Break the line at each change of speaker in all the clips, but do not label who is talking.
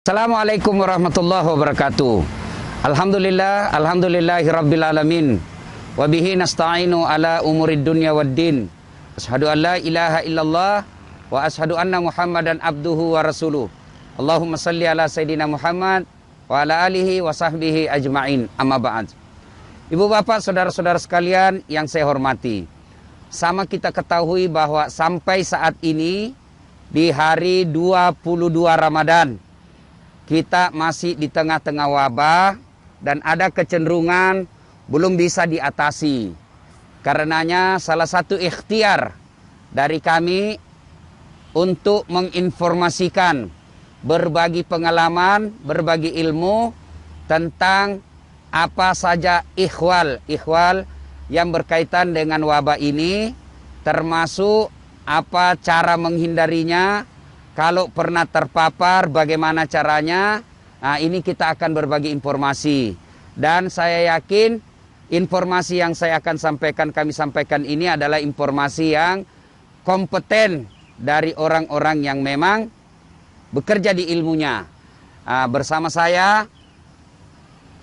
Assalamualaikum warahmatullahi wabarakatuh. Alhamdulillahirabbil alamin. Wa bihi nasta'inu ala umurid dunya waddin. Asyhadu an la ilaha illallah wa asyhadu anna Muhammadan abduhu wa rasuluh. Allahumma salli ala sayidina Muhammad wa ala alihi wa sahbihi ajma'in. Amma ba'd. Ibu bapak, saudara-saudara sekalian yang saya hormati, sama kita ketahui bahwa sampai saat ini di hari 22 Ramadan kita masih di tengah-tengah wabah dan ada kecenderungan belum bisa diatasi. Karenanya salah satu ikhtiar dari kami untuk menginformasikan, berbagi pengalaman, berbagi ilmu tentang apa saja ikhwal yang berkaitan dengan wabah ini, termasuk apa cara menghindarinya. Kalau pernah terpapar, bagaimana caranya? Nah, ini kita akan berbagi informasi. Dan saya yakin informasi yang saya akan sampaikan, kami sampaikan ini adalah informasi yang kompeten dari orang-orang yang memang bekerja di ilmunya. Bersama saya,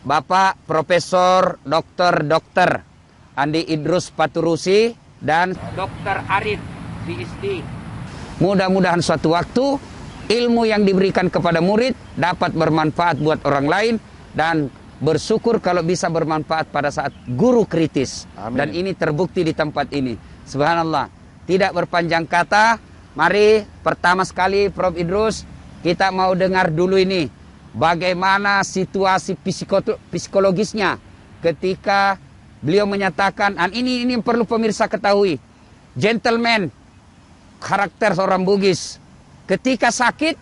Bapak Profesor Dr. Andi Idrus Paturusi dan Dr. Arif PhD. Mudah-mudahan suatu waktu ilmu yang diberikan kepada murid dapat bermanfaat buat orang lain, dan bersyukur kalau bisa bermanfaat pada saat guru kritis. Amin. Dan ini terbukti di tempat ini. Subhanallah. Tidak berpanjang kata, mari pertama sekali Prof. Idrus, kita mau dengar dulu ini bagaimana situasi psikologisnya ketika beliau menyatakan, ini perlu pemirsa ketahui, gentleman, karakter seorang Bugis, ketika sakit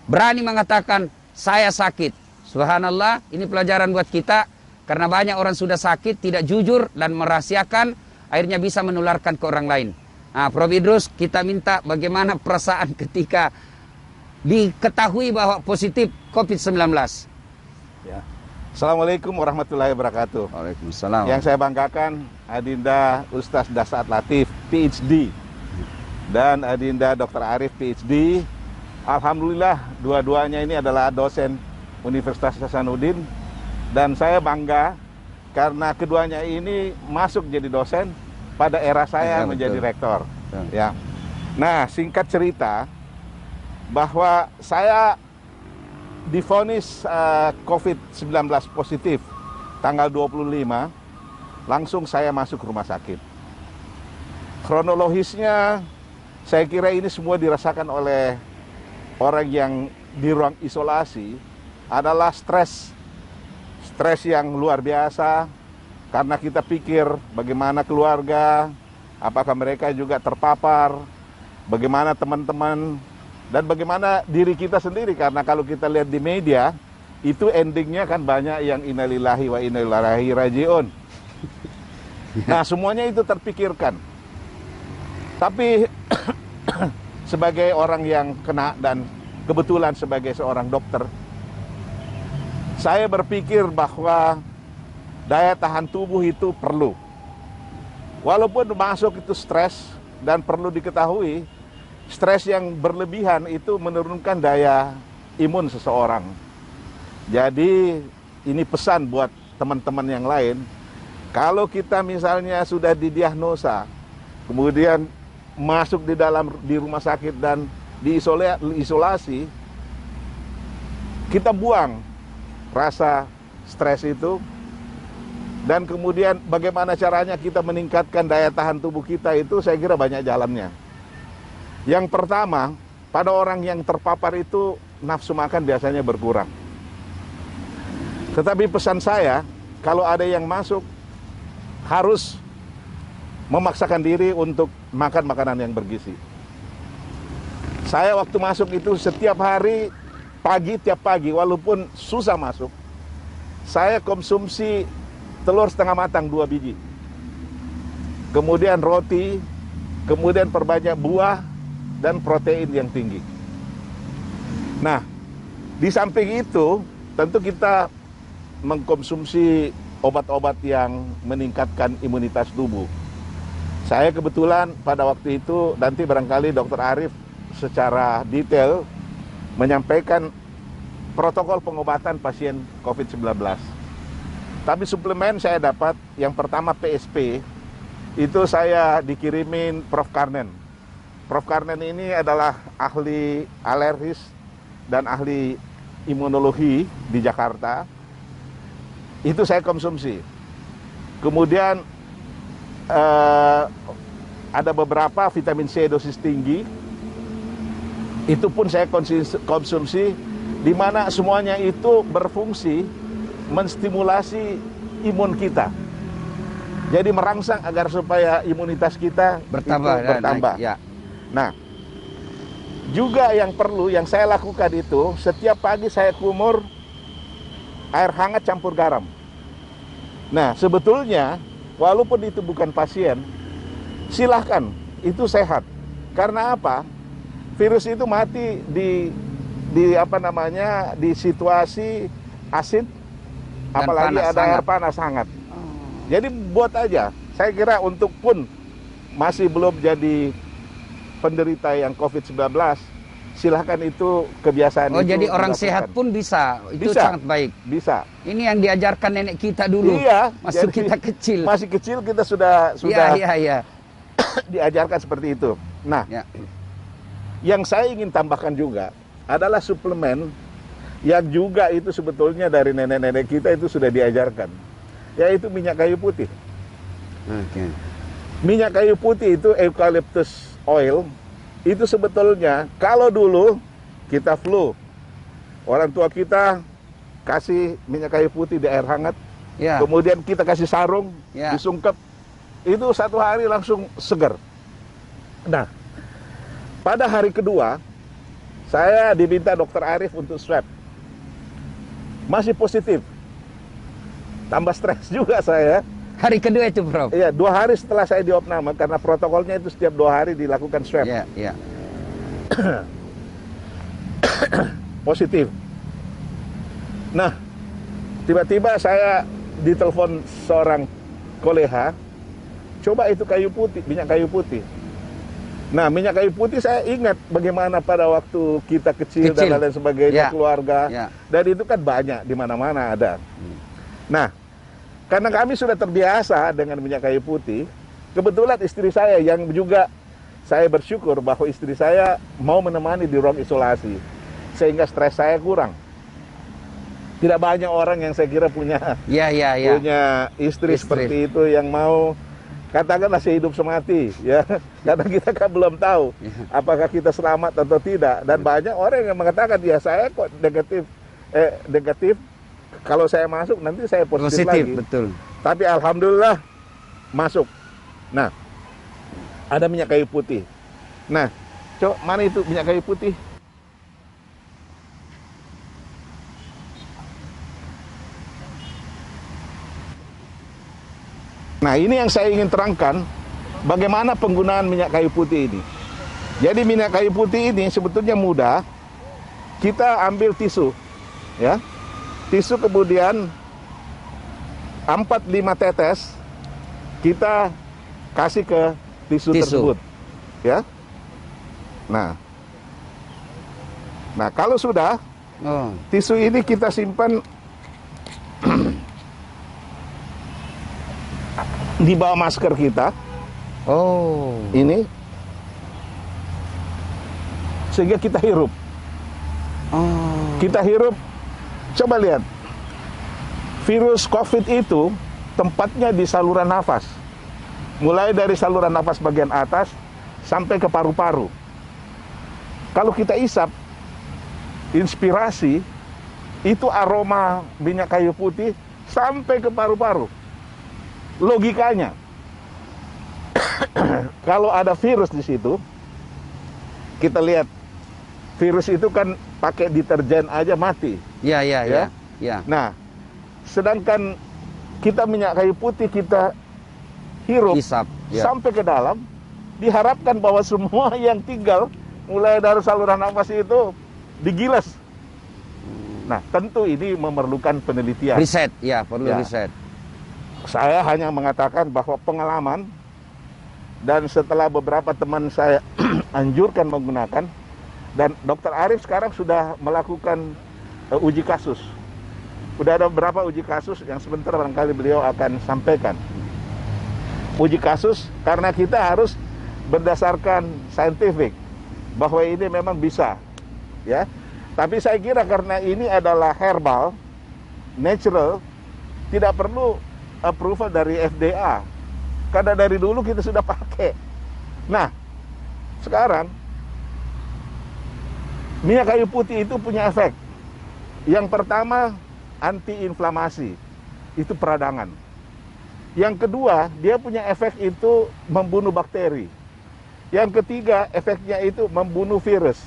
berani mengatakan saya sakit. Subhanallah, ini pelajaran buat kita, karena banyak orang sudah sakit tidak jujur dan merahasiakan, akhirnya bisa menularkan ke orang lain. Nah, Prof. Idrus, kita minta bagaimana perasaan ketika diketahui bahwa positif COVID-19.
Ya. Assalamualaikum warahmatullahi wabarakatuh.
Waalaikumsalam.
Yang saya banggakan Adinda Ustaz Dasat Latif PhD dan Adinda Dr. Arif PhD. Alhamdulillah dua-duanya ini adalah dosen Universitas Hasanuddin, dan saya bangga karena keduanya ini masuk jadi dosen pada era saya menjadi rektor. Ya. Nah, singkat cerita bahwa saya divonis COVID-19 positif tanggal 25, langsung saya masuk rumah sakit. Kronologisnya saya kira ini semua dirasakan oleh orang yang di ruang isolasi, adalah stres yang luar biasa, karena kita pikir bagaimana keluarga, apakah mereka juga terpapar, bagaimana teman-teman, dan bagaimana diri kita sendiri, karena kalau kita lihat di media, itu endingnya kan banyak yang innalillahi wa inna ilaihi rajiun. Nah, semuanya itu terpikirkan. Tapi sebagai orang yang kena dan kebetulan sebagai seorang dokter, saya berpikir bahwa daya tahan tubuh itu perlu. Walaupun masuk itu stres, dan perlu diketahui, stres yang berlebihan itu menurunkan daya imun seseorang. Jadi ini pesan buat teman-teman yang lain, kalau kita misalnya sudah didiagnosa, kemudian masuk di rumah sakit dan diisolasi, kita buang rasa stres itu, dan kemudian bagaimana caranya kita meningkatkan daya tahan tubuh kita itu, saya kira banyak jalannya. Yang pertama, pada orang yang terpapar itu nafsu makan biasanya berkurang. Tetapi pesan saya, kalau ada yang masuk, harus memaksakan diri untuk makan makanan yang bergizi. Saya waktu masuk itu setiap hari, tiap pagi, walaupun susah masuk, saya konsumsi telur setengah matang 2 biji. Kemudian roti, kemudian perbanyak buah, dan protein yang tinggi. Nah, di samping itu, tentu kita mengkonsumsi obat-obat yang meningkatkan imunitas tubuh. Saya kebetulan pada waktu itu, nanti barangkali Dr. Arif secara detail menyampaikan protokol pengobatan pasien COVID-19. Tapi suplemen saya dapat, yang pertama PSP, itu saya dikirimin Prof. Karnen. Prof. Karnen ini adalah ahli alergis dan ahli imunologi di Jakarta. Itu saya konsumsi. Kemudian ada beberapa vitamin C dosis tinggi. Itu pun saya konsumsi, di mana semuanya itu berfungsi menstimulasi imun kita. Jadi merangsang agar supaya imunitas kita bertambah.
Ya.
Nah, juga yang perlu, yang saya lakukan itu, setiap pagi saya kumur air hangat campur garam. Nah, sebetulnya, walaupun itu bukan pasien, silahkan, itu sehat. Karena apa? Virus itu mati di situasi asin,
Dan
apalagi
panas,
ada
hangat.
air panas hangat. Jadi buat aja. Saya kira untuk pun masih belum jadi penderita yang COVID-19, silahkan itu kebiasaan
Oh,
itu
jadi orang
dilakukan.
sehat pun bisa. Itu
Bisa.
sangat baik.
Bisa.
Ini yang diajarkan nenek kita dulu.
Iya,
Masuk
jadi
kita kecil.
Masih kecil kita sudah
Iya.
diajarkan seperti itu. Nah,
Ya.
yang saya ingin tambahkan juga adalah suplemen yang juga itu sebetulnya dari nenek-nenek kita itu sudah diajarkan, yaitu minyak kayu putih.
Oke.
Minyak kayu putih itu eucalyptus oil. Itu sebetulnya kalau dulu kita flu, orang tua kita kasih minyak kayu putih di air hangat,
Ya.
kemudian kita kasih sarung,
Ya.
disungkep, itu 1 hari langsung segar. Nah, pada hari kedua, saya diminta Dokter Arif untuk swab. Masih positif. Tambah stres juga saya.
Hari kedua itu, Prof.
Iya, 2 hari setelah saya diopname, karena protokolnya itu setiap 2 hari dilakukan swab.
Ya.
Positif. Nah, tiba-tiba saya ditelepon seorang kolega, coba itu kayu putih, minyak kayu putih. Nah, minyak kayu putih saya ingat bagaimana pada waktu kita kecil dan lain sebagainya,
Ya.
keluarga.
Ya.
Dan itu kan banyak, di mana-mana ada. Nah, karena kami sudah terbiasa dengan minyak kayu putih, kebetulan istri saya yang juga, saya bersyukur bahwa istri saya mau menemani di ruang isolasi, sehingga stres saya kurang. Tidak banyak orang yang saya kira punya
Ya.
punya istri seperti itu yang mau, katakanlah sehidup semati, ya. Karena kita kan belum tahu apakah kita selamat atau tidak. Dan banyak orang yang mengatakan, ya saya kok negatif, kalau saya masuk nanti saya positif lagi.
Betul.
Tapi alhamdulillah masuk. Nah, ada minyak kayu putih. Nah, coba mana itu minyak kayu putih? Nah, ini yang saya ingin terangkan, bagaimana penggunaan minyak kayu putih ini. Jadi minyak kayu putih ini sebetulnya mudah. Kita ambil tisu, ya. Tisu kemudian 4-5 tetes kita kasih ke tisu tersebut, ya. Nah, kalau sudah, tisu ini kita simpan di bawah masker kita. Ini, sehingga kita hirup. Kita hirup. Coba lihat, virus COVID itu tempatnya di saluran nafas. Mulai dari saluran nafas bagian atas sampai ke paru-paru. Kalau kita isap, inspirasi, itu aroma minyak kayu putih sampai ke paru-paru. Logikanya, kalau ada virus di situ, kita lihat, virus itu kan pakai deterjen aja mati.
Ya.
Nah, sedangkan kita minyak kayu putih kita hirup,
Hisap, ya.
sampai ke dalam, diharapkan bahwa semua yang tinggal mulai dari saluran nafas itu digilas. Nah, tentu ini memerlukan penelitian.
Riset, ya, perlu
Ya.
riset.
Saya hanya mengatakan bahwa pengalaman, dan setelah beberapa teman saya anjurkan menggunakan, dan Dokter Arif sekarang sudah melakukan uji kasus. Udah ada beberapa uji kasus yang sebentar barangkali beliau akan sampaikan. Uji kasus karena kita harus berdasarkan saintifik bahwa ini memang bisa, ya. Tapi saya kira karena ini adalah herbal, natural, tidak perlu approval dari FDA. Karena dari dulu kita sudah pakai. Nah, sekarang minyak kayu putih itu punya efek. Yang pertama, anti-inflamasi, itu peradangan. Yang kedua, dia punya efek itu membunuh bakteri. Yang ketiga, efeknya itu membunuh virus.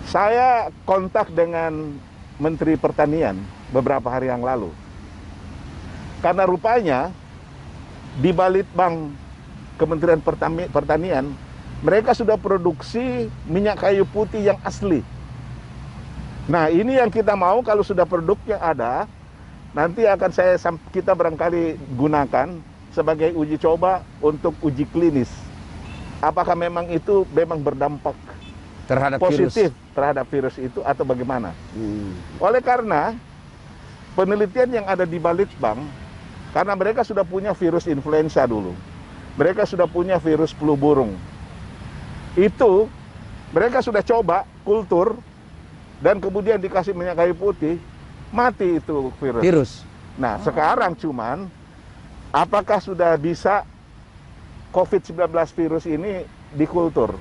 Saya kontak dengan Menteri Pertanian beberapa hari yang lalu. Karena rupanya di Balitbang Kementerian Pertanian, mereka sudah produksi minyak kayu putih yang asli. Nah, ini yang kita mau kalau sudah produknya ada, nanti akan kita barangkali gunakan sebagai uji coba untuk uji klinis. Apakah memang itu memang berdampak
Terhadap
positif
virus.
terhadap virus itu atau bagaimana? Oleh karena penelitian yang ada di Balitbang, karena mereka sudah punya virus influenza dulu, mereka sudah punya virus flu burung. Itu mereka sudah coba kultur dan kemudian dikasih minyak kayu putih, mati itu virus. Nah, sekarang cuman apakah sudah bisa COVID-19 virus ini dikultur?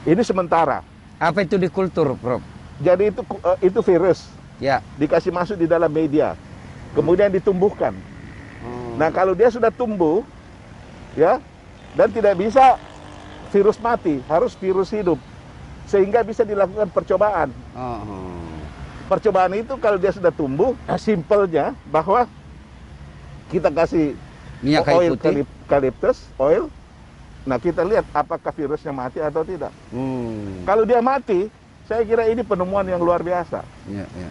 Ini sementara.
Apa itu dikultur, Prof?
Jadi itu virus.
Ya.
Dikasih masuk di dalam media. Kemudian ditumbuhkan. Nah, kalau dia sudah tumbuh, ya, dan tidak bisa virus mati, harus virus hidup. Sehingga bisa dilakukan percobaan. Percobaan itu kalau dia sudah tumbuh, simpelnya bahwa kita kasih
Minyak kayu
oil
putih.
eucalyptus oil. Nah, kita lihat apakah virusnya mati atau tidak. Kalau dia mati, saya kira ini penemuan yang luar biasa.
Ya, ya.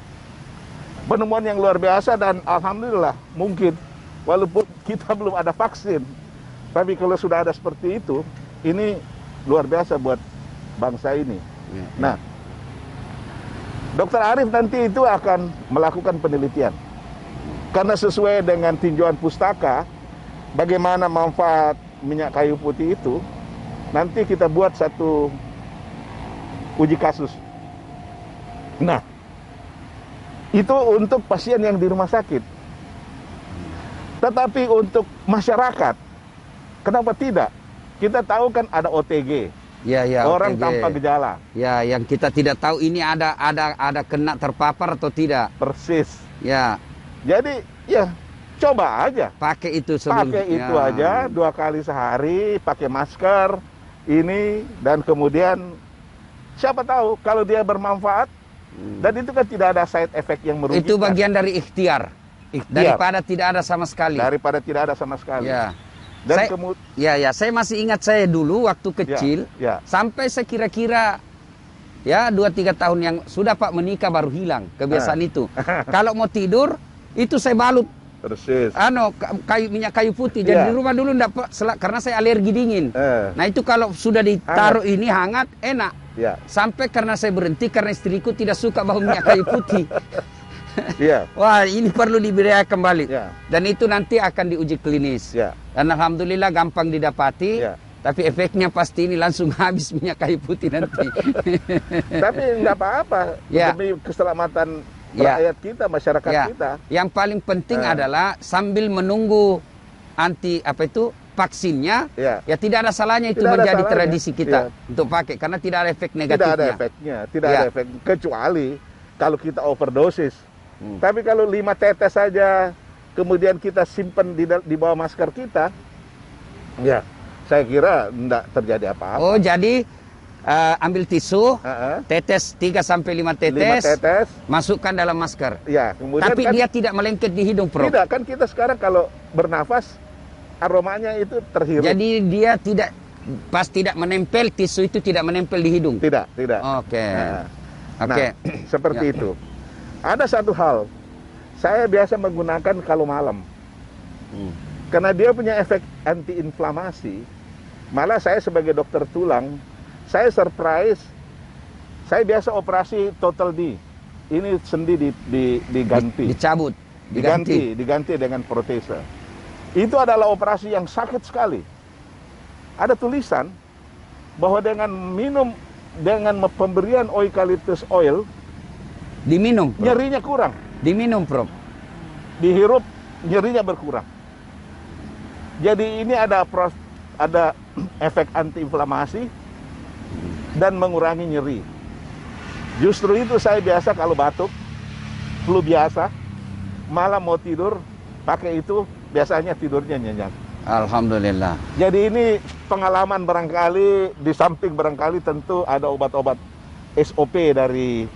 Penemuan yang luar biasa dan alhamdulillah mungkin walaupun kita belum ada vaksin, tapi kalau sudah ada seperti itu, ini luar biasa buat bangsa ini.
Ya, ya.
Nah, Dr. Arief nanti itu akan melakukan penelitian. Karena sesuai dengan tinjauan pustaka, bagaimana manfaat minyak kayu putih itu, nanti kita buat satu uji kasus. Nah, itu untuk pasien yang di rumah sakit. Tetapi untuk masyarakat, kenapa tidak? Kita tahu kan ada OTG,
Ya, ya,
orang
OTG.
tanpa gejala.
Ya, yang kita tidak tahu ini ada kena terpapar atau tidak.
Persis.
Ya,
Jadi, ya coba aja.
pakai itu sebelum.
Pakai itu
Ya.
aja 2 kali sehari, pakai masker ini, dan kemudian siapa tahu kalau dia bermanfaat, dan itu kan tidak ada side effect yang merugikan.
Itu bagian dari ikhtiar. Daripada tidak ada sama sekali.
Daripada tidak ada sama sekali.
Ya.
Dan
Ya, saya masih ingat saya dulu waktu kecil,
ya.
sampai saya kira-kira ya 2-3 tahun yang sudah Pak menikah baru hilang kebiasaan itu. Kalau mau tidur itu saya balut
Persis.
minyak kayu putih. Jadi di rumah dulu enggak, karena saya alergi dingin. Nah, itu kalau sudah ditaruh ini hangat, enak.
Ya.
Sampai karena saya berhenti karena istriku tidak suka bau minyak kayu putih.
Iya.
Wah, ini perlu diberi kembali.
Ya.
Dan itu nanti akan diuji klinis.
Ya.
Dan alhamdulillah gampang didapati.
Ya.
Tapi efeknya pasti ini langsung habis minyak kayu putih nanti.
Tapi nggak apa-apa.
Ya.
Demi keselamatan
Ya.
rakyat kita, masyarakat
Ya.
kita.
Yang paling penting adalah sambil menunggu vaksinnya, ya tidak ada salahnya itu
Tidak ada
menjadi
salahnya.
tradisi kita untuk pakai karena tidak ada efek negatifnya.
Tidak ada efeknya, tidak ada efek, kecuali kalau kita overdosis. Tapi kalau 5 tetes saja, kemudian kita simpan di bawah masker kita, ya saya kira tidak terjadi apa-apa.
Oh, jadi ambil tisu, tetes 3-5 tetes,
5 tetes,
masukkan dalam masker.
ya, kemudian
Tapi
kan,
dia tidak melengket di hidung, Prof.
tidak, kan kita sekarang kalau bernafas, aromanya itu terhirup.
Jadi dia tidak menempel, tisu itu tidak menempel di hidung.
Tidak.
Oke.
Nah, seperti itu. Ada satu hal, saya biasa menggunakan kalau malam. Karena dia punya efek anti-inflamasi. Malah saya sebagai dokter tulang, saya surprise. Saya biasa operasi total knee, ini sendi diganti.
Dicabut,
Diganti dengan protese. Itu adalah operasi yang sakit sekali. Ada tulisan bahwa dengan pemberian eucalyptus oil,
diminum, Prof.
nyerinya kurang.
Diminum, Prof.
Dihirup, nyerinya berkurang. Jadi ini ada efek antiinflamasi dan mengurangi nyeri. Justru itu saya biasa kalau batuk, flu biasa, malam mau tidur, pakai itu, biasanya tidurnya nyenyak.
Alhamdulillah.
Jadi ini pengalaman barangkali, di samping barangkali tentu ada obat-obat SOP dari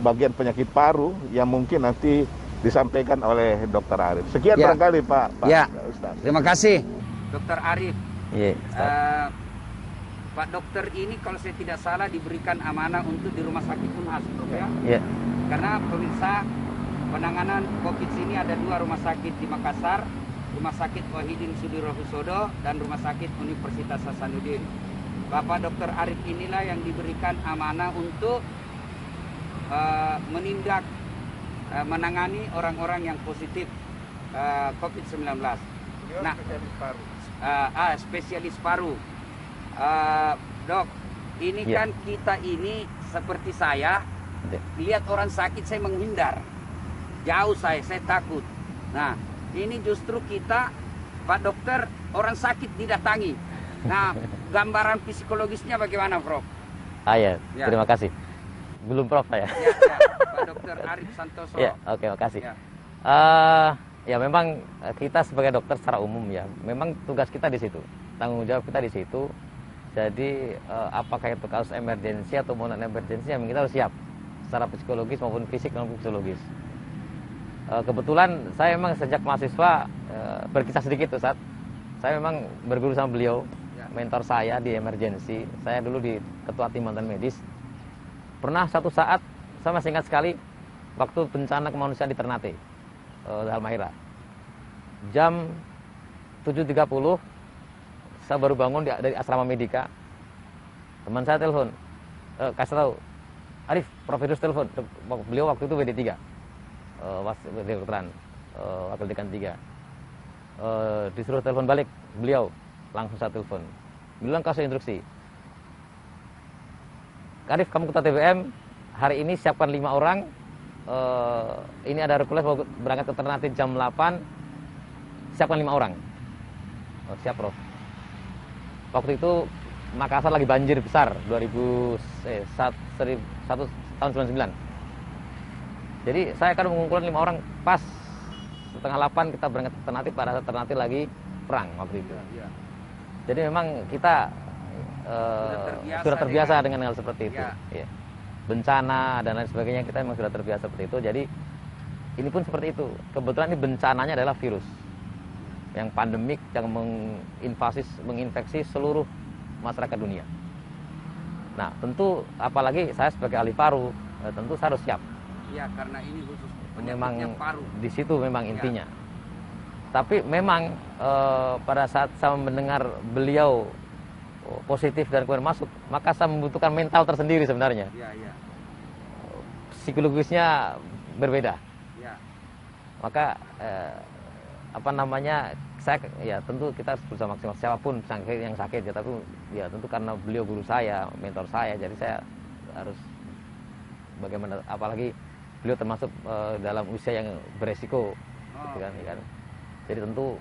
bagian penyakit paru yang mungkin nanti disampaikan oleh Dr. Arif. Sekian barangkali Pak Ustaz.
Terima kasih. Dr. Arif. Pak dokter ini kalau saya tidak salah diberikan amanah untuk di rumah sakit Unhas, ya? Karena pemirsa, penanganan COVID sini ada 2 rumah sakit di Makassar, Rumah Sakit Wahidin Sudirohusodo dan Rumah Sakit Universitas Hasanuddin. Bapak Dr. Arif inilah yang diberikan amanah untuk menindak, menangani orang-orang yang positif COVID-19. Nah, spesialis paru. Dok, ini kan kita ini seperti saya, lihat orang sakit saya menghindar, jauh saya takut. Nah, ini justru kita, Pak Dokter, orang sakit didatangi. Nah, gambaran psikologisnya bagaimana, Prof?
Terima kasih. Belum Prof saya.
Pak Dokter Arif Santoso.
Oke, makasih. Ya memang kita sebagai dokter secara umum ya, memang tugas kita di situ, tanggung jawab kita di situ. Jadi apakah itu kasus emergensi atau non emergensi, yang kita harus siap secara psikologis maupun fisik maupun fisiologis. Kebetulan saya memang sejak mahasiswa berkisah sedikit Ustaz. Saya memang berguru sama beliau, mentor saya di emergensi. Saya dulu di ketua tim mantan medis. Pernah satu saat, saya masih ingat sekali, waktu bencana kemanusiaan di Ternate, Halmahera. Jam 7.30, saya baru bangun dari asrama medika. Teman saya telepon, kasih tahu, Arif, Profesor telepon. Beliau waktu itu WD3, kedokteran, wakil dekan 3. Disuruh telepon balik, beliau langsung saya telepon. Bilang kasih instruksi, Arif, kamu ketua TBM, hari ini siapkan 5 orang. Ini ada Hercules mau berangkat ke Ternate jam 8, siapkan 5 orang. Siap, Prof. Waktu itu Makassar lagi banjir besar tahun 99. Jadi saya akan mengumpulkan 5 orang, pas setengah 8 kita berangkat ke Ternate, pada saat Ternate lagi perang waktu itu. Jadi memang kita sudah terbiasa dengan hal seperti itu. Bencana dan lain sebagainya, kita memang sudah terbiasa seperti itu. Jadi ini pun seperti itu. Kebetulan ini bencananya adalah virus yang pandemik, yang menginfeksi seluruh masyarakat dunia. Nah, tentu apalagi saya sebagai ahli paru, tentu saya harus siap.
Ya, karena ini khusus
memang
paru.
Di situ memang intinya. Tapi memang pada saat saya mendengar beliau positif dan kemudian masuk, maka saya membutuhkan mental tersendiri sebenarnya. Psikologisnya berbeda. Maka saya ya tentu kita harus berusaha maksimal, siapapun yang sakit ya, tapi ya tentu karena beliau guru saya, mentor saya, jadi saya harus bagaimana, apalagi beliau termasuk dalam usia yang beresiko, gitu kan. Jadi tentu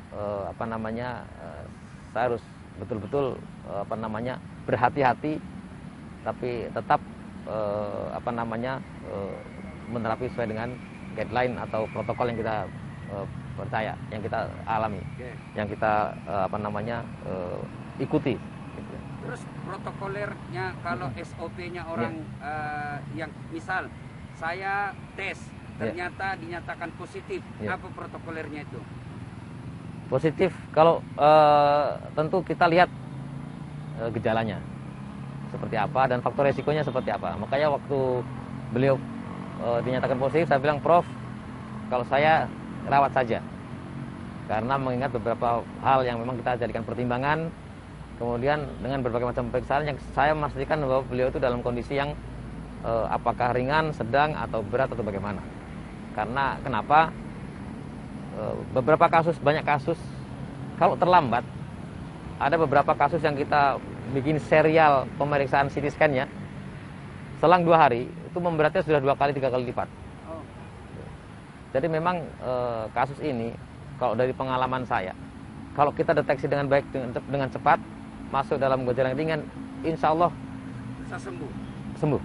saya harus betul-betul berhati-hati, tapi tetap menerapi sesuai dengan guideline atau protokol yang kita percaya, yang kita alami, yang kita ikuti. Gitu.
Terus protokolernya, kalau SOP-nya orang yang misal saya tes ternyata dinyatakan positif, apa protokolernya itu?
Positif, kalau tentu kita lihat gejalanya seperti apa dan faktor resikonya seperti apa. Makanya waktu beliau dinyatakan positif, saya bilang, Prof, kalau saya rawat saja, karena mengingat beberapa hal yang memang kita jadikan pertimbangan. Kemudian dengan berbagai macam pemeriksaan yang saya memastikan bahwa beliau itu dalam kondisi yang apakah ringan, sedang, atau berat, atau bagaimana. Karena kenapa? Beberapa kasus, banyak kasus, kalau terlambat, ada beberapa kasus yang kita bikin serial pemeriksaan CT scan-nya, selang 2 hari, itu memberatnya sudah 2 kali, 3 kali lipat. Jadi memang kasus ini, kalau dari pengalaman saya, kalau kita deteksi dengan baik, dengan cepat, masuk dalam gejala yang ringan, insya Allah
Bisa sembuh.
sembuh.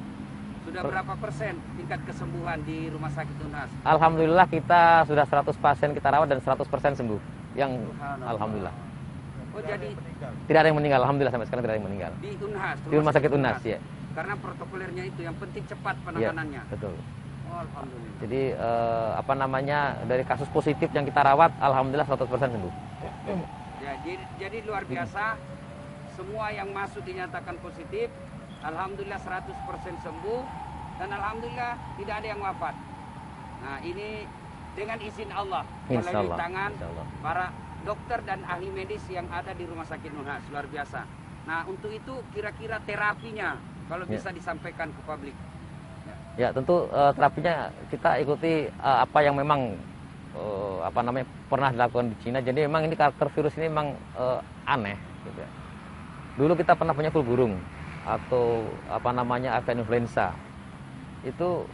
Sudah berapa persen tingkat kesembuhan di Rumah Sakit Unhas?
Alhamdulillah kita sudah 100 pasien kita rawat dan 100% sembuh. Yang alhamdulillah.
Oh, jadi
Tidak ada yang meninggal, alhamdulillah sampai sekarang tidak ada yang meninggal.
di Unhas,
Di Rumah Sakit Unhas, ya.
Karena protokolernya itu yang penting cepat
Ya,
penanganannya.
betul.
Oh, alhamdulillah.
Jadi dari kasus positif yang kita rawat, alhamdulillah 100% sembuh.
Ya, jadi luar biasa. Semua yang masuk dinyatakan positif, alhamdulillah 100% sembuh, dan alhamdulillah tidak ada yang wafat. Nah, ini dengan izin Allah,
Insya
melalui
Allah,
tangan
insya Allah.
para dokter dan ahli medis yang ada di Rumah Sakit Unhas, luar biasa. Nah, untuk itu kira-kira terapinya kalau bisa disampaikan ke publik.
Ya, tentu terapinya kita ikuti apa yang memang pernah dilakukan di Cina. Jadi memang ini karakter virus ini memang aneh gitu ya. Dulu kita pernah punya flu burung atau avian influenza. Itu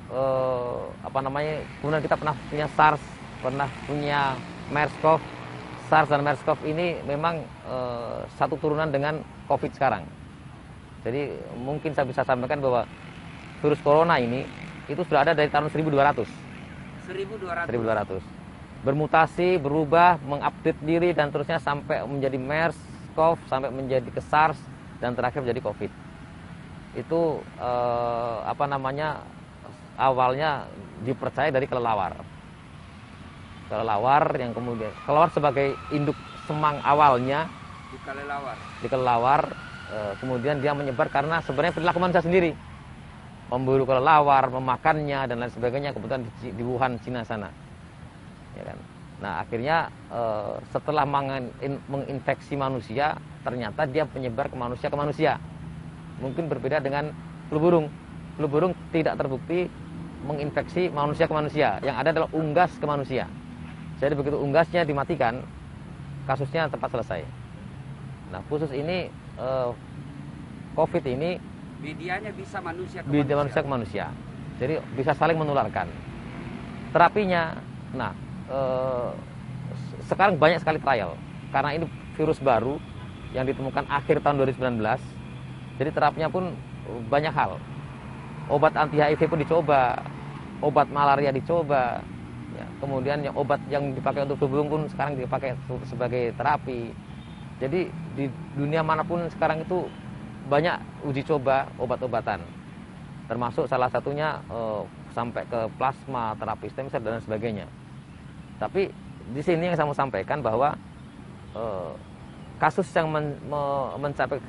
kemudian kita pernah punya SARS, pernah punya MERS-CoV. SARS dan MERS-CoV ini memang satu turunan dengan COVID sekarang. Jadi mungkin saya bisa sampaikan bahwa virus corona ini itu sudah ada dari tahun 1200.
1200.
Bermutasi, berubah, mengupdate diri dan terusnya sampai menjadi MERS, CoV, sampai menjadi ke SARS, dan terakhir menjadi COVID. Itu awalnya dipercaya dari kelelawar. Kelelawar yang kemudian sebagai induk semang awalnya di kelelawar, kemudian dia menyebar karena sebenarnya perilaku manusia sendiri, memburu kelelawar, memakannya dan lain sebagainya, kemudian di Wuhan, Cina sana, ya kan. Nah, akhirnya setelah menginfeksi manusia, ternyata dia menyebar ke manusia. Mungkin berbeda dengan flu burung. Flu burung tidak terbukti menginfeksi manusia ke manusia. Yang ada adalah unggas ke manusia. Jadi begitu unggasnya dimatikan, kasusnya tepat selesai. Nah, khusus ini COVID ini
Medianya bisa manusia ke
manusia ke manusia. Jadi bisa saling menularkan. Terapinya, sekarang banyak sekali trial karena ini virus baru yang ditemukan akhir tahun 2019. Jadi terapinya pun banyak hal. Obat anti HIV pun dicoba, obat malaria dicoba, ya, kemudian obat yang dipakai untuk flu burung pun sekarang dipakai sebagai terapi. Jadi di dunia manapun sekarang itu banyak uji coba obat-obatan, termasuk salah satunya sampai ke plasma, terapi stem cell dan sebagainya. Tapi di sini yang saya mau sampaikan bahwa kasus yang mencapai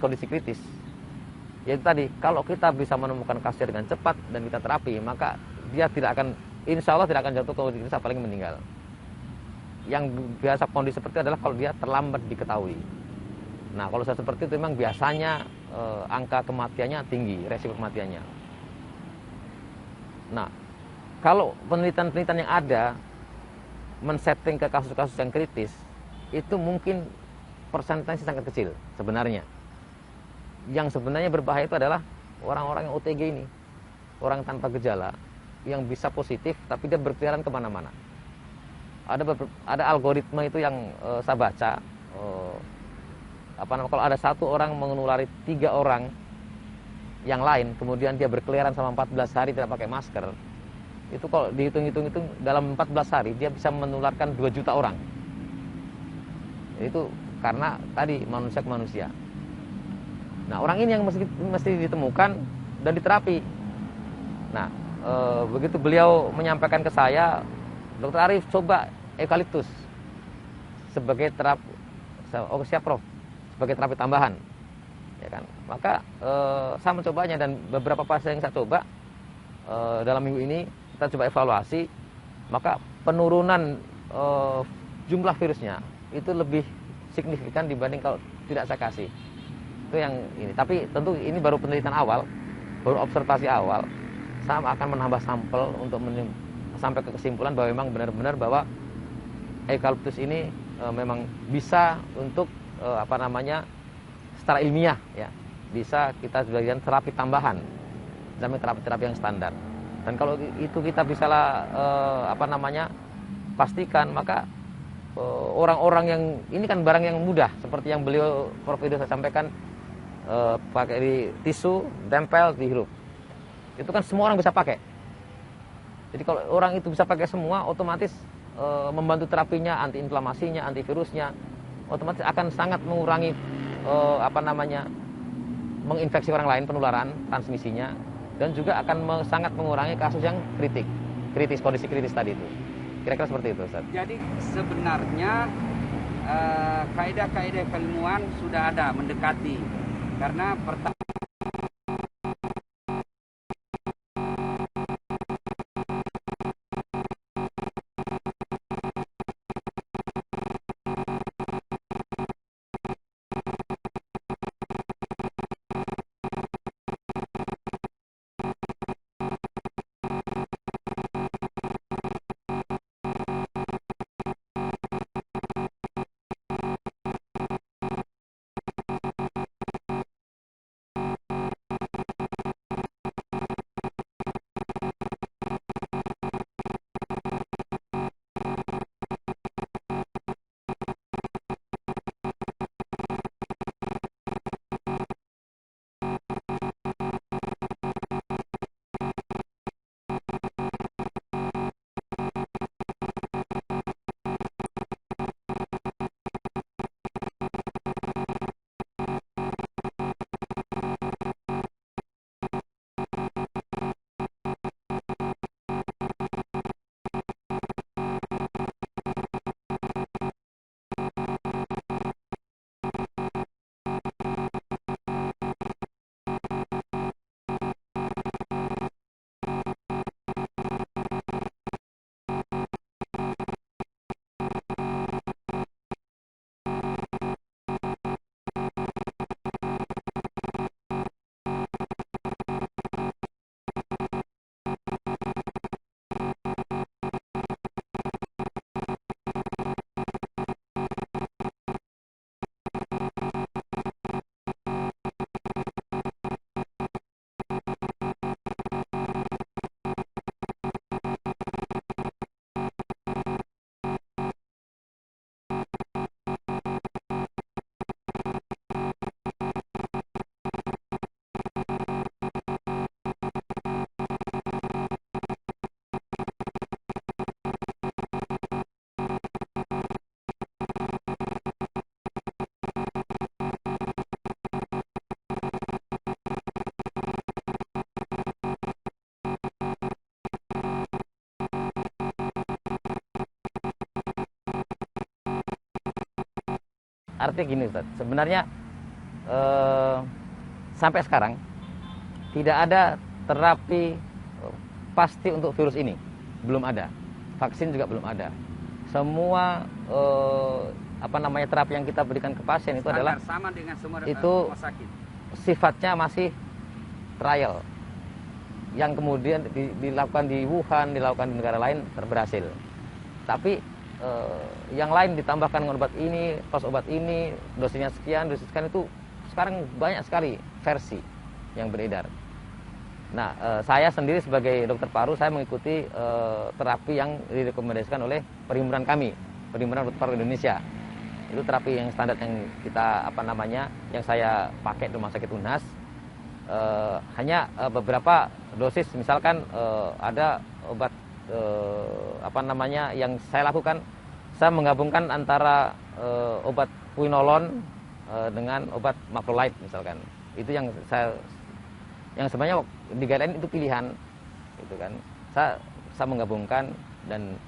kondisi kritis, yaitu tadi, kalau kita bisa menemukan kasusnya dengan cepat dan kita terapi, maka dia tidak akan, insya Allah tidak akan jatuh ke kondisi kritis apalagi meninggal. Yang biasa kondisi seperti itu adalah kalau dia terlambat diketahui. Nah, kalau saya seperti itu memang biasanya angka kematiannya tinggi, resiko kematiannya. Nah, kalau penelitian-penelitian yang ada men-setting ke kasus-kasus yang kritis, itu mungkin persentase sangat kecil sebenarnya. Yang sebenarnya berbahaya itu adalah orang-orang yang OTG ini, orang tanpa gejala, yang bisa positif tapi dia berkeliaran kemana-mana. Ada algoritma itu yang saya baca, kalau ada satu orang menulari 3 orang yang lain, kemudian dia berkeliaran selama 14 hari tidak pakai masker, itu kalau dihitung-hitung itu dalam 14 hari dia bisa menularkan 2 juta orang. Itu karena tadi manusia ke manusia. Nah, orang ini yang mesti ditemukan dan diterapi. Nah, begitu beliau menyampaikan ke saya, Dokter Arif coba eukaliptus sebagai terapi. Oh, siap Prof, sebagai terapi tambahan, ya kan. Maka saya mencobanya dan beberapa pasien yang saya coba dalam minggu ini kita coba evaluasi, maka penurunan jumlah virusnya itu lebih signifikan dibanding kalau tidak saya kasih. Itu yang ini. Tapi tentu ini baru penelitian awal. baru observasi awal, saya akan menambah sampel untuk sampai ke kesimpulan bahwa memang benar-benar bahwa eukaliptus ini memang bisa untuk secara ilmiah ya, bisa kita sebagian terapi tambahan, terapi yang standar. Dan kalau itu kita bisa pastikan, maka orang-orang yang ini kan barang yang mudah, seperti yang beliau Prof. Widodo saya sampaikan, pakai di tisu, tempel, dihirup. Itu kan semua orang bisa pakai. Jadi kalau orang itu bisa pakai semua, otomatis membantu terapinya, antiinflamasinya, antivirusnya, otomatis akan sangat mengurangi menginfeksi orang lain, penularan, transmisinya, dan juga akan sangat mengurangi kasus yang kondisi kritis tadi itu. Kira-kira seperti itu, Ustaz.
Jadi sebenarnya kaidah-kaidah keilmuan sudah ada mendekati, karena pertama
Artinya gini, Ustaz, sebenarnya sampai sekarang tidak ada terapi pasti untuk virus ini, belum ada. Vaksin juga belum ada. Semua terapi yang kita berikan ke pasien itu adalah
sama dengan semua
itu
rumah sakit.
Sifatnya masih trial, yang kemudian dilakukan di Wuhan, dilakukan di negara lain berhasil. Tapi yang lain ditambahkan dengan obat ini, pas obat ini, dosisnya sekian, itu sekarang banyak sekali versi yang beredar. Nah, saya sendiri sebagai dokter paru, saya mengikuti terapi yang direkomendasikan oleh perhimpunan kami, Perhimpunan Dokter Paru Indonesia. Itu terapi yang standar yang kita yang saya pakai di Rumah Sakit UNHAS. Hanya beberapa dosis, misalkan ada obat yang saya lakukan, saya menggabungkan antara obat quinolone dengan obat macrolide misalkan. Itu yang sebenarnya di guideline itu pilihan, gitu kan. Saya menggabungkan dan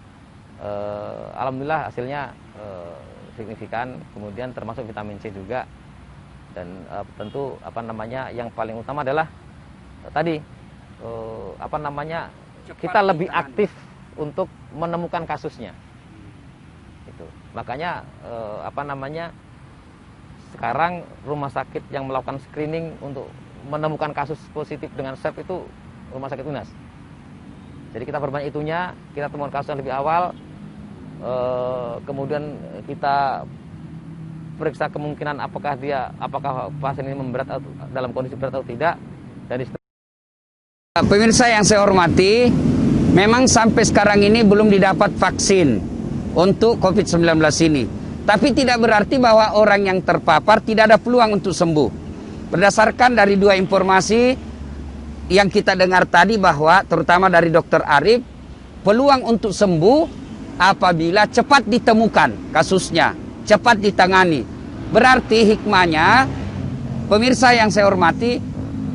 alhamdulillah hasilnya signifikan. Kemudian termasuk vitamin C juga, dan tentu yang paling utama adalah tadi kita lebih aktif untuk menemukan kasusnya. Itu. Makanya sekarang rumah sakit yang melakukan screening untuk menemukan kasus positif dengan swab itu Rumah Sakit UNAS. Jadi kita perbanyak itunya, kita temukan kasus yang lebih awal, kemudian kita periksa kemungkinan apakah pasien ini memberat atau dalam kondisi berat atau tidak. Dari
pemirsa yang saya hormati, memang sampai sekarang ini belum didapat vaksin untuk COVID-19 ini. Tapi tidak berarti bahwa orang yang terpapar tidak ada peluang untuk sembuh. Berdasarkan dari dua informasi yang kita dengar tadi, bahwa terutama dari Dr. Arif, peluang untuk sembuh apabila cepat ditemukan kasusnya, cepat ditangani. Berarti hikmahnya, pemirsa yang saya hormati,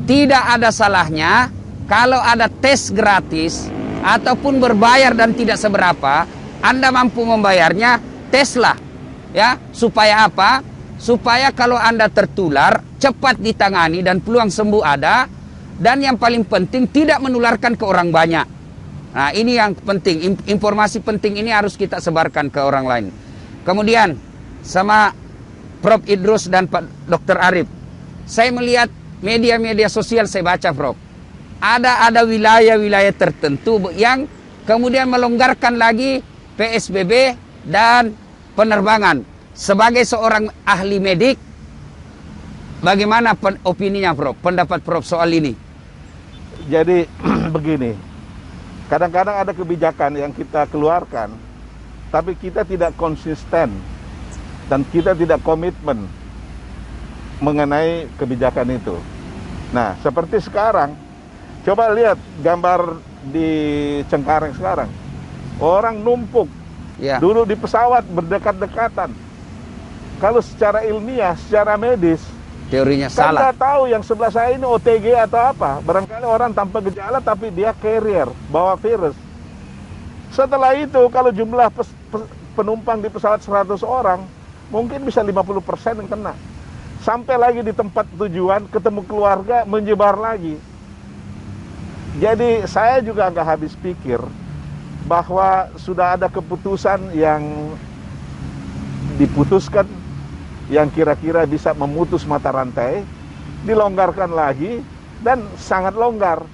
tidak ada salahnya kalau ada tes gratis ataupun berbayar dan tidak seberapa, Anda mampu membayarnya, teslah. Ya, supaya apa? Supaya kalau Anda tertular, cepat ditangani dan peluang sembuh ada. Dan yang paling penting, tidak menularkan ke orang banyak. Nah, ini yang penting. Informasi penting ini harus kita sebarkan ke orang lain. Kemudian, sama Prof. Idrus dan Pak Dr. Arif, saya melihat media-media sosial, saya baca, Prof. Ada wilayah-wilayah tertentu yang kemudian melonggarkan lagi PSBB dan penerbangan. Sebagai seorang ahli medik, bagaimana opininya, Prof? Pendapat Prof soal ini?
Jadi begini, kadang-kadang ada kebijakan yang kita keluarkan, tapi kita tidak konsisten dan kita tidak komitmen mengenai kebijakan itu. Nah, seperti sekarang, coba lihat gambar di Cengkareng sekarang. Orang numpuk, duduk di pesawat berdekat-dekatan. Kalau secara ilmiah, secara medis,
teorinya
kan
salah.
nggak tahu yang sebelah saya ini OTG atau apa. Barangkali orang tanpa gejala tapi dia carrier, bawa virus. Setelah itu kalau jumlah penumpang di pesawat 100 orang, mungkin bisa 50% yang kena. Sampai lagi di tempat tujuan, ketemu keluarga, menyebar lagi. Jadi saya juga nggak habis pikir bahwa sudah ada keputusan yang diputuskan yang kira-kira bisa memutus mata rantai, dilonggarkan lagi, dan sangat longgar.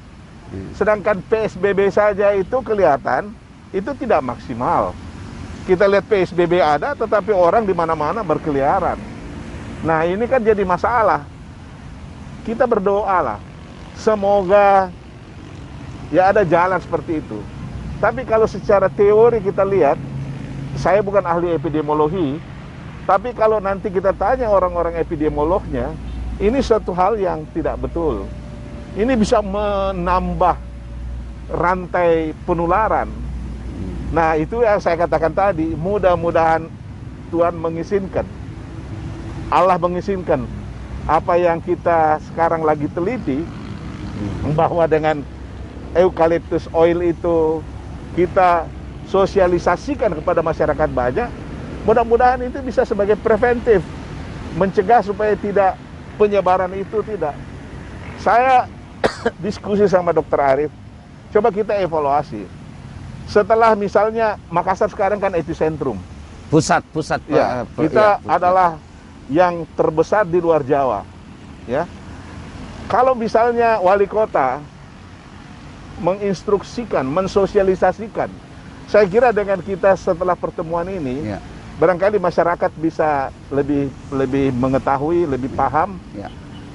Sedangkan PSBB saja itu kelihatan, itu tidak maksimal. Kita lihat PSBB ada, tetapi orang di mana-mana berkeliaran. Nah, ini kan jadi masalah. Kita berdoa lah, semoga ya ada jalan seperti itu. Tapi kalau secara teori kita lihat, saya bukan ahli epidemiologi, tapi kalau nanti kita tanya orang-orang epidemiolognya, ini suatu hal yang tidak betul. Ini bisa menambah rantai penularan. Nah, itu yang saya katakan tadi, mudah-mudahan Tuhan mengizinkan, Allah mengizinkan apa yang kita sekarang lagi teliti, bahwa dengan eucalyptus oil itu kita sosialisasikan kepada masyarakat banyak. Mudah-mudahan itu bisa sebagai preventif, mencegah supaya tidak penyebaran itu tidak. Saya diskusi sama Dr. Arif, coba kita evaluasi. Setelah misalnya Makassar sekarang kan epicentrum.
Pusat.
Ya, kita adalah yang terbesar di luar Jawa. Ya, kalau misalnya wali kota menginstruksikan, mensosialisasikan, saya kira dengan kita setelah pertemuan ini, barangkali masyarakat bisa lebih mengetahui, lebih paham.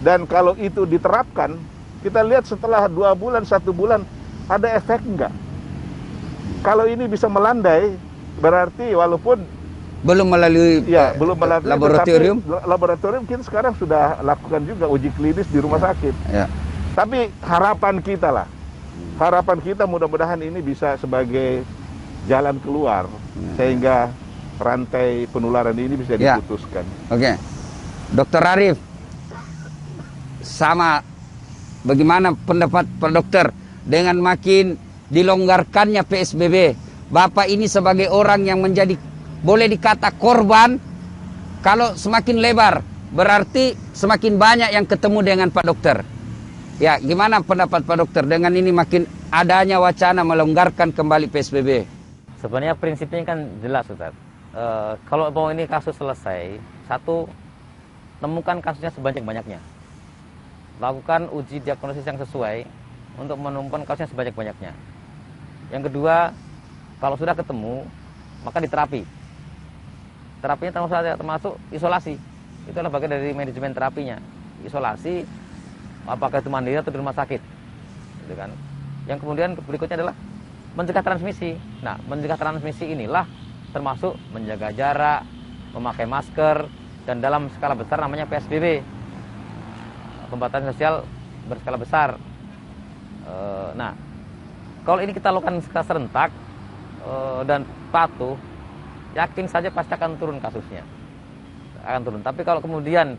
Dan kalau itu diterapkan, kita lihat setelah 2 bulan, 1 bulan, ada efek enggak? Kalau ini bisa melandai, berarti walaupun
belum melalui
laboratorium, laboratorium kita sekarang sudah lakukan juga uji klinis di rumah sakit. Tapi harapan kita lah, harapan kita mudah-mudahan ini bisa sebagai jalan keluar, sehingga rantai penularan ini bisa diputuskan.
Oke. Dr. Arif, sama bagaimana pendapat Pak Dokter dengan makin dilonggarkannya PSBB? Bapak ini sebagai orang yang menjadi, boleh dikata korban, kalau semakin lebar, berarti semakin banyak yang ketemu dengan Pak Dokter. Ya, gimana pendapat Pak Dokter dengan ini makin adanya wacana melonggarkan kembali PSBB?
Sebenarnya prinsipnya kan jelas, Ustaz. Kalau mau ini kasus selesai, satu, temukan kasusnya sebanyak-banyaknya. lakukan uji diagnosis yang sesuai untuk menemukan kasusnya sebanyak-banyaknya. Yang kedua, kalau sudah ketemu, maka diterapi. Terapinya termasuk isolasi. Itu adalah bagian dari manajemen terapinya. Isolasi, apakah itu mandiri atau di rumah sakit. Gitu kan. Yang kemudian berikutnya adalah mencegah transmisi. Nah, mencegah transmisi inilah termasuk menjaga jarak, memakai masker, dan dalam skala besar namanya PSBB. Pembatasan sosial berskala besar. Nah, kalau ini kita lakukan secara serentak dan patuh, yakin saja pasti akan turun kasusnya, akan turun. Tapi kalau kemudian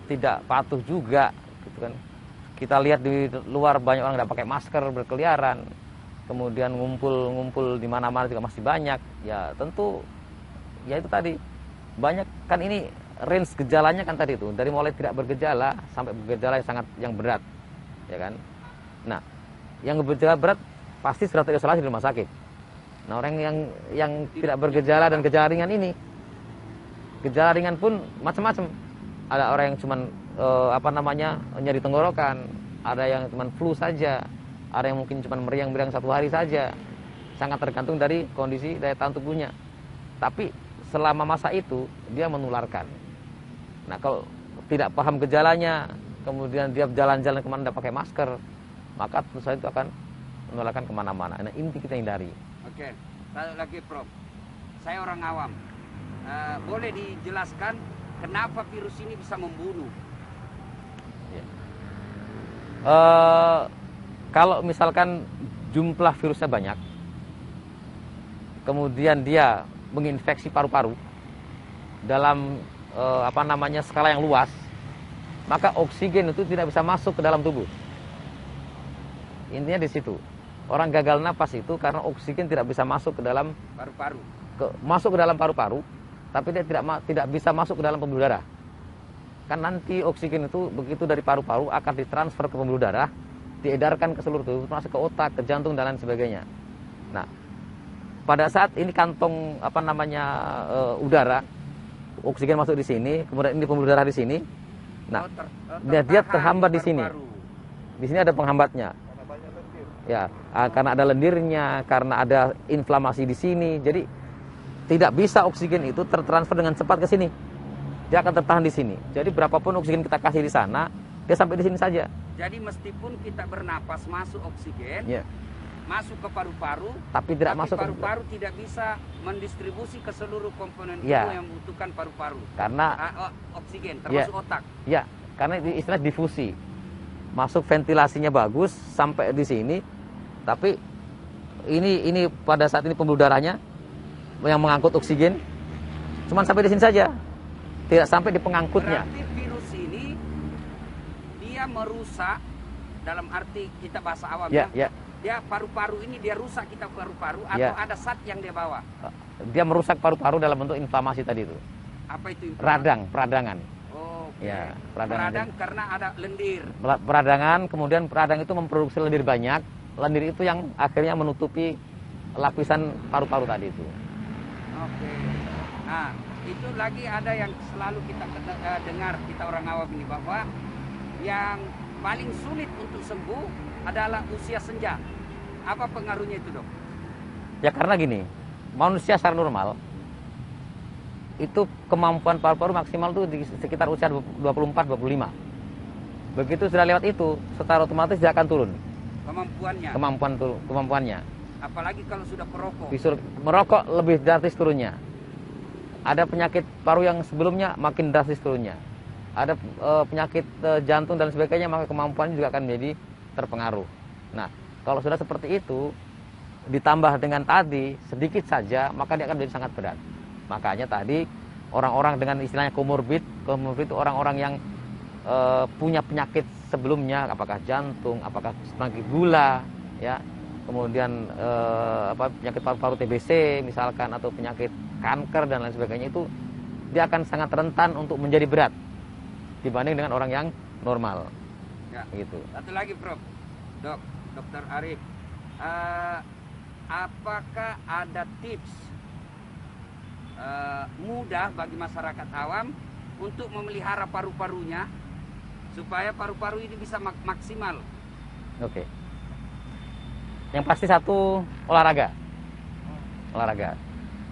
tidak patuh juga, gitu kan? Kita lihat di luar banyak orang tidak pakai masker berkeliaran, kemudian ngumpul di mana-mana juga masih banyak. Ya tentu, ya itu tadi banyak kan ini range gejalanya kan tadi itu dari mulai tidak bergejala sampai bergejala yang berat, ya kan? Nah, yang bergejala berat pasti sudah terisolasi di rumah sakit. Nah, orang yang tidak bergejala dan gejala ringan ini, gejala ringan pun macam-macam. Ada orang yang cuman nyeri tenggorokan, ada yang cuman flu saja, ada yang mungkin cuman meriang-meriang 1 hari saja. Sangat tergantung dari kondisi daya tahan tubuhnya. Tapi selama masa itu dia menularkan. Nah, kalau tidak paham gejalanya, kemudian dia jalan-jalan kemana tidak pakai masker, maka tentu saja itu akan menularkan kemana-mana. Nah, ini kita hindari.
Oke, satu lagi Prof. Saya orang awam. Boleh dijelaskan kenapa virus ini bisa membunuh?
Ya. Kalau misalkan jumlah virusnya banyak, kemudian dia menginfeksi paru-paru dalam skala yang luas, maka oksigen itu tidak bisa masuk ke dalam tubuh. Intinya di situ. Orang gagal napas itu karena oksigen tidak bisa masuk ke dalam
paru-paru.
Masuk ke dalam paru-paru, tapi dia tidak bisa masuk ke dalam pembuluh darah. Kan nanti oksigen itu begitu dari paru-paru akan ditransfer ke pembuluh darah, diedarkan ke seluruh tubuh, masuk ke otak, ke jantung dan lain sebagainya. Nah, pada saat ini kantong udara, oksigen masuk di sini, kemudian ini pembuluh darah di sini. Nah, dia terhambat di sini. Di sini ada penghambatnya. Ya, karena ada lendirnya, karena ada inflamasi di sini. Jadi tidak bisa oksigen itu tertransfer dengan cepat ke sini. Dia akan tertahan di sini. Jadi berapapun oksigen kita kasih di sana, dia sampai di sini saja.
Jadi meskipun kita bernapas masuk oksigen,
ya,
masuk ke paru-paru,
tapi masuk
paru-paru tidak bisa mendistribusi ke seluruh komponen
ya,
tubuh yang membutuhkan paru-paru.
Karena
oksigen termasuk otak.
Ya, karena istilah difusi. Masuk ventilasinya bagus sampai di sini, tapi ini pada saat ini pembuluh darahnya yang mengangkut oksigen cuma sampai di sini saja, tidak sampai di pengangkutnya.
Berarti virus ini dia merusak, dalam arti kita bahasa awam
ya.
Dia paru-paru ini dia rusak kita paru-paru atau ada zat yang dia bawa?
Dia merusak paru-paru dalam bentuk inflamasi tadi itu.
Apa itu inflamasi?
Peradangan.
Okay.
Ya,
peradang karena ada lendir.
Peradangan, kemudian peradang itu memproduksi lendir banyak. Lendir itu yang akhirnya menutupi lapisan paru-paru tadi itu.
Oke. Nah, itu lagi ada yang selalu kita dengar, kita orang awam ini, bahwa yang paling sulit untuk sembuh adalah usia senja. Apa pengaruhnya itu, Dok?
Ya karena gini, manusia secara normal itu kemampuan paru-paru maksimal itu di sekitar usia 24-25. Begitu sudah lewat itu, secara otomatis dia akan turun. Kemampuannya. Apalagi kalau sudah perokok. Merokok lebih drastis turunnya. Ada penyakit paru yang sebelumnya makin drastis turunnya. Ada penyakit jantung dan sebagainya, maka kemampuannya juga akan menjadi terpengaruh. Nah, kalau sudah seperti itu, ditambah dengan tadi sedikit saja, maka dia akan menjadi sangat berat. Makanya tadi orang-orang dengan istilahnya komorbid itu orang-orang yang punya penyakit sebelumnya, apakah jantung, apakah penyakit gula, ya, kemudian penyakit paru-paru TBC misalkan, atau penyakit kanker dan lain sebagainya, itu dia akan sangat rentan untuk menjadi berat dibanding dengan orang yang normal.
Ya.
Gitu.
Satu lagi, Prof. Dokter Arif, apakah ada tips mudah bagi masyarakat awam untuk memelihara paru-parunya supaya paru-paru ini bisa maksimal.
Oke. Yang pasti satu, olahraga.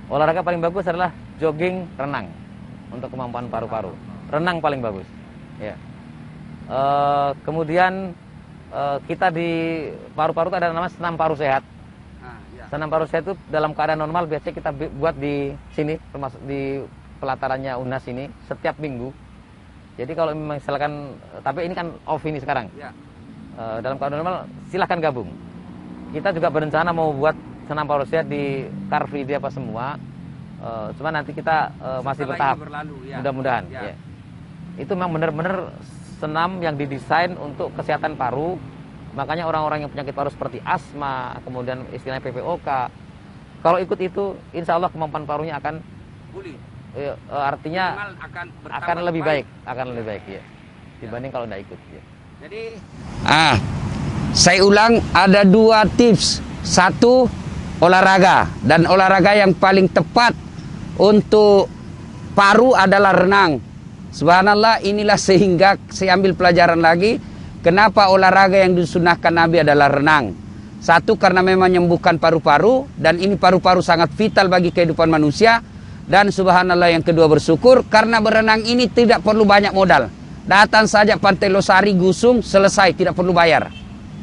Olahraga paling bagus adalah jogging, renang untuk kemampuan paru-paru. Renang paling bagus. Ya. Kemudian kita di paru-paru itu ada namanya senam paru sehat. Senam paru sehat itu dalam keadaan normal biasanya kita buat di sini, termasuk di pelatarannya UNAS ini setiap minggu. Jadi kalau misalkan, tapi ini kan off ini sekarang. Dalam keadaan normal silahkan gabung. Kita juga berencana mau buat senam paru sehat di Car Free Day apa semua. Cuma nanti kita masih bertahap. Mudah-mudahan. Ya. Itu memang benar-benar senam yang didesain untuk kesehatan paru. Makanya orang-orang yang penyakit paru seperti asma, kemudian istilahnya PPOK, kalau ikut itu, insya Allah kemampuan parunya akan pulih. Artinya akan lebih baik, ya, dibanding kalau tidak ikut. Ya.
Jadi, saya ulang, ada 2 tips. 1, olahraga, dan olahraga yang paling tepat untuk paru adalah renang. Subhanallah, inilah sehingga saya ambil pelajaran lagi. Kenapa olahraga yang disunahkan Nabi adalah renang? 1, karena memang menyembuhkan paru-paru, dan ini paru-paru sangat vital bagi kehidupan manusia. Dan subhanallah, yang kedua, bersyukur karena berenang ini tidak perlu banyak modal. Datang saja Pantai Losari, Gusung, selesai, tidak perlu bayar.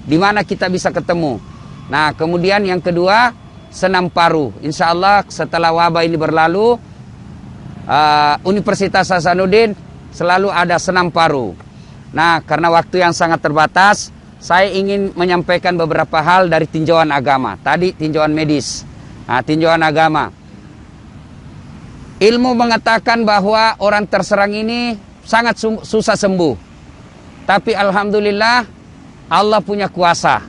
Di mana kita bisa ketemu. Nah, kemudian yang kedua, senam paru. Insya Allah setelah wabah ini berlalu, Universitas Hasanuddin selalu ada senam paru. Nah, karena waktu yang sangat terbatas, saya ingin menyampaikan beberapa hal dari tinjauan agama. Tadi tinjauan medis. Nah, tinjauan agama. Ilmu mengatakan bahwa orang terserang ini sangat susah sembuh. Tapi alhamdulillah Allah punya kuasa.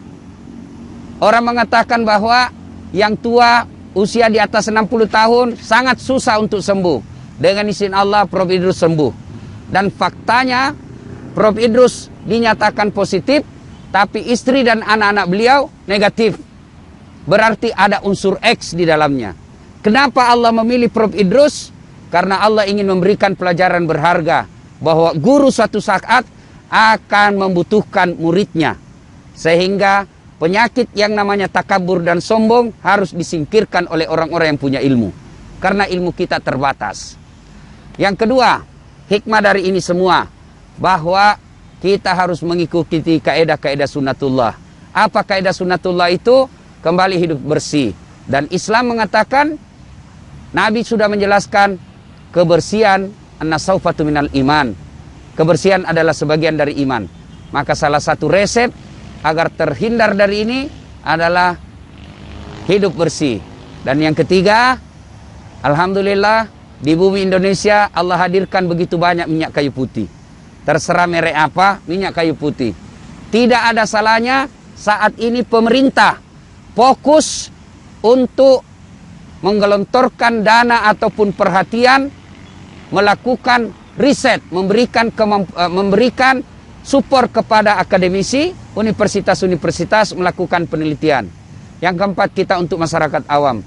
Orang mengatakan bahwa yang tua usia di atas 60 tahun sangat susah untuk sembuh. Dengan izin Allah Prof Idrus sembuh. Dan faktanya Prof Idrus dinyatakan positif, tapi istri dan anak-anak beliau negatif. Berarti ada unsur X di dalamnya. Kenapa Allah memilih Prof Idrus? Karena Allah ingin memberikan pelajaran berharga bahwa guru suatu saat akan membutuhkan muridnya. Sehingga penyakit yang namanya takabur dan sombong harus disingkirkan oleh orang-orang yang punya ilmu. Karena ilmu kita terbatas. Yang kedua, hikmah dari ini semua, bahwa kita harus mengikuti kaidah-kaidah sunnatullah. Apa kaidah sunnatullah itu? Kembali hidup bersih. Dan Islam mengatakan, Nabi sudah menjelaskan kebersihan an-nasaufatu minal iman. Kebersihan adalah sebagian dari iman. Maka salah satu resep agar terhindar dari ini adalah hidup bersih. Dan yang ketiga, alhamdulillah di bumi Indonesia Allah hadirkan begitu banyak minyak kayu putih. Terserah merek apa, minyak kayu putih. Tidak ada salahnya saat ini pemerintah fokus untuk menggelontorkan dana ataupun perhatian, melakukan riset, memberikan support kepada akademisi, universitas-universitas melakukan penelitian. Yang keempat, kita untuk masyarakat awam.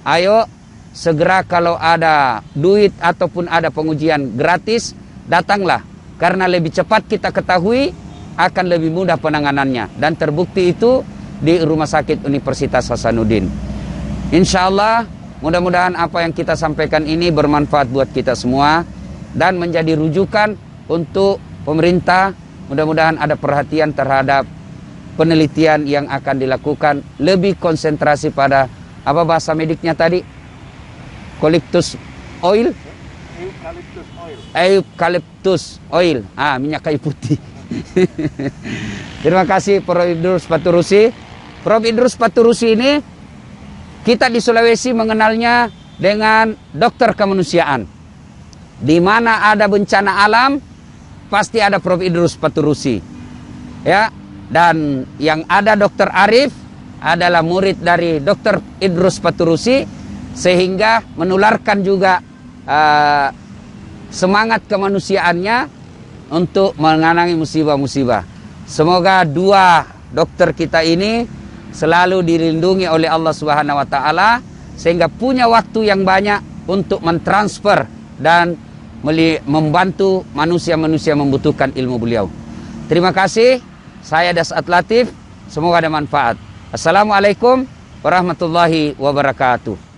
Ayo segera kalau ada duit ataupun ada pengujian gratis, datanglah. Karena lebih cepat kita ketahui, akan lebih mudah penanganannya. Dan terbukti itu di Rumah Sakit Universitas Hasanuddin. Insya Allah, mudah-mudahan apa yang kita sampaikan ini bermanfaat buat kita semua. Dan menjadi rujukan untuk pemerintah. Mudah-mudahan ada perhatian terhadap penelitian yang akan dilakukan. Lebih konsentrasi pada, apa bahasa mediknya tadi? Eucalyptus oil? Eucalyptus oil. Minyak kayu putih. Terima kasih Prof Idrus Paturusi. Prof Idrus Paturusi ini kita di Sulawesi mengenalnya dengan dokter kemanusiaan. Di mana ada bencana alam pasti ada Prof Idrus Paturusi. Ya, dan yang ada Dokter Arif adalah murid dari Dokter Idrus Paturusi, sehingga menularkan juga semangat kemanusiaannya untuk menangani musibah-musibah. Semoga dua dokter kita ini selalu dilindungi oleh Allah Subhanahu wa taala sehingga punya waktu yang banyak untuk mentransfer dan membantu manusia-manusia membutuhkan ilmu beliau. Terima kasih. Saya Dasat Latif. Semoga ada manfaat. Assalamualaikum warahmatullahi wabarakatuh.